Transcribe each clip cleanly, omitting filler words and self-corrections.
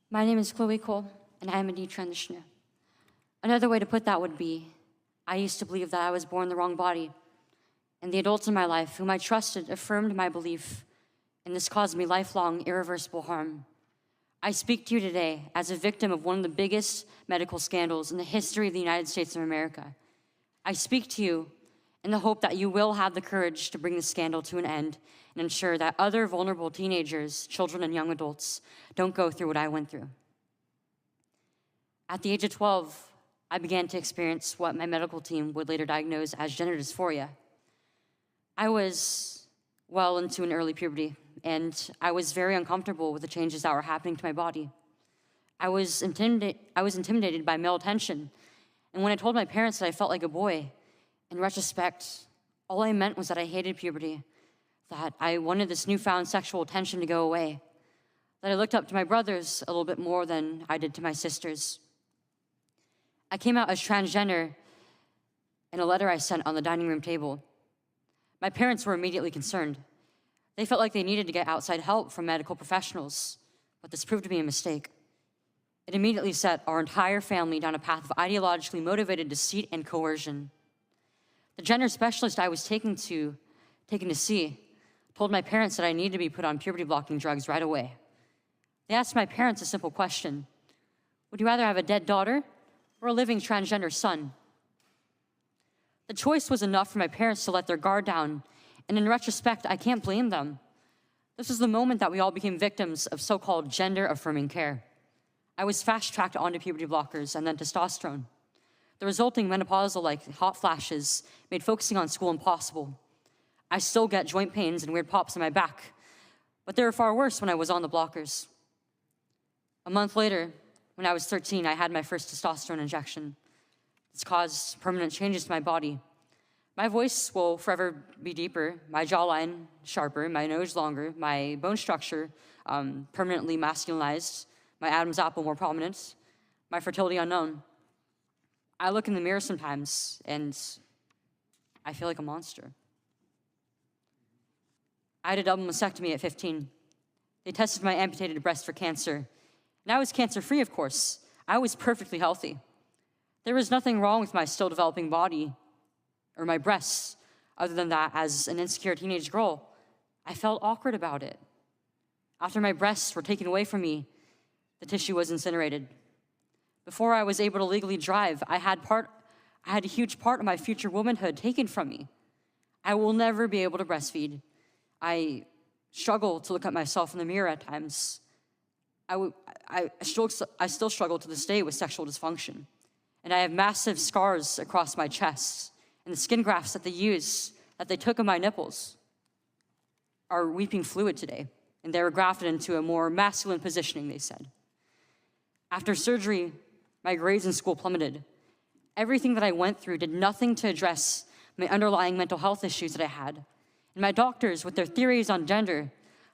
My name is Chloe Cole, and I am a detransitioner. Another way to put that would be, I used to believe that I was born in the wrong body, and the adults in my life whom I trusted affirmed my belief, and this caused me lifelong, irreversible harm. I speak to you today as a victim of one of the biggest medical scandals in the history of the United States of America. I speak to you in the hope that you will have the courage to bring the scandal to an end and ensure that other vulnerable teenagers, children, and young adults don't go through what I went through. At the age of 12, I began to experience what my medical team would later diagnose as gender dysphoria. I was well into an early puberty, and I was very uncomfortable with the changes that were happening to my body. I was intimidated by male attention, and when I told my parents that I felt like a boy, in retrospect, all I meant was that I hated puberty, that I wanted this newfound sexual attention to go away, that I looked up to my brothers a little bit more than I did to my sisters. I came out as transgender in a letter I sent on the dining room table. My parents were immediately concerned. They felt like they needed to get outside help from medical professionals, but this proved to be a mistake. It immediately set our entire family down a path of ideologically motivated deceit and coercion. The gender specialist I was taken to see told my parents that I needed to be put on puberty-blocking drugs right away. They asked my parents a simple question: would you rather have a dead daughter or a living transgender son? The choice was enough for my parents to let their guard down, and in retrospect, I can't blame them. This was the moment that we all became victims of so-called gender-affirming care. I was fast-tracked onto puberty blockers and then testosterone. The resulting menopausal-like hot flashes made focusing on school impossible. I still get joint pains and weird pops in my back, but they were far worse when I was on the blockers. A month later, when I was 13, I had my first testosterone injection. It's caused permanent changes to my body. My voice will forever be deeper, my jawline sharper, my nose longer, my bone structure permanently masculinized, my Adam's apple more prominent, my fertility unknown. I look in the mirror sometimes and I feel like a monster. I had a double mastectomy at 15. They tested my amputated breast for cancer. And I was cancer-free, of course. I was perfectly healthy. There was nothing wrong with my still developing body or my breasts, other than that, as an insecure teenage girl, I felt awkward about it. After my breasts were taken away from me, the tissue was incinerated. Before I was able to legally drive, I had a huge part of my future womanhood taken from me. I will never be able to breastfeed. I struggle to look at myself in the mirror at times. I still struggle to this day with sexual dysfunction. And I have massive scars across my chest. And the skin grafts that they took of my nipples are weeping fluid today. And they were grafted into a more masculine positioning, they said. After surgery, my grades in school plummeted. Everything that I went through did nothing to address my underlying mental health issues that I had. And my doctors, with their theories on gender,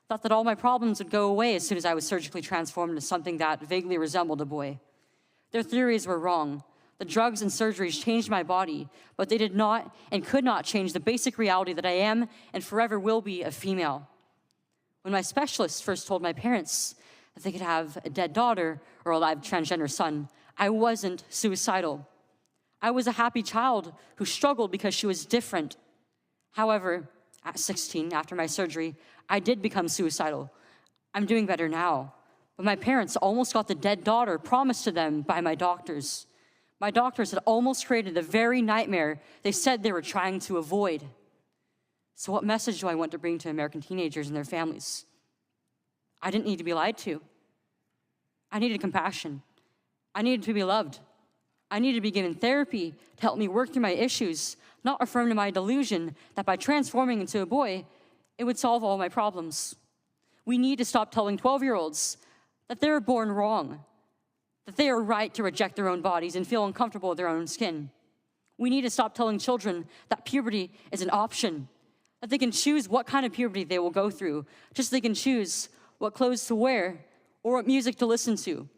thought that all my problems would go away as soon as I was surgically transformed into something that vaguely resembled a boy. Their theories were wrong. The drugs and surgeries changed my body, but they did not and could not change the basic reality that I am and forever will be a female. When my specialist first told my parents that they could have a dead daughter or a live transgender son, I wasn't suicidal. I was a happy child who struggled because she was different. However, at 16, after my surgery, I did become suicidal. I'm doing better now. But my parents almost got the dead daughter promised to them by my doctors. My doctors had almost created the very nightmare they said they were trying to avoid. So what message do I want to bring to American teenagers and their families? I didn't need to be lied to. I needed compassion. I needed to be loved. I needed to be given therapy to help me work through my issues, not affirm to my delusion that by transforming into a boy, it would solve all my problems. We need to stop telling 12-year-olds that they were born wrong, that they are right to reject their own bodies and feel uncomfortable with their own skin. We need to stop telling children that puberty is an option, that they can choose what kind of puberty they will go through, just so they can choose what clothes to wear or what music to listen to.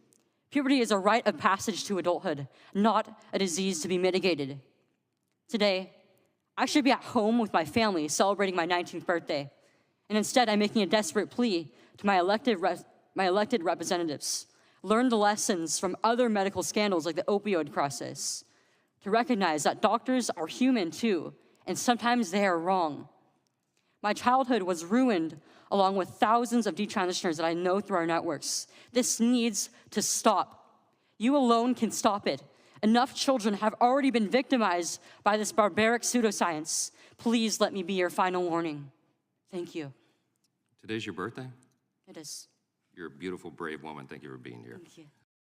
Puberty is a rite of passage to adulthood, not a disease to be mitigated. Today, I should be at home with my family celebrating my 19th birthday, and instead I'm making a desperate plea to my elected representatives. learn the lessons from other medical scandals like the opioid crisis, to recognize that doctors are human too, and sometimes they are wrong. My childhood was ruined along with thousands of detransitioners that I know through our networks. This needs to stop. You alone can stop it. Enough children have already been victimized by this barbaric pseudoscience. Please let me be your final warning. Thank you. Today's your birthday? It is. You're a beautiful, brave woman. Thank you for being here. Thank you.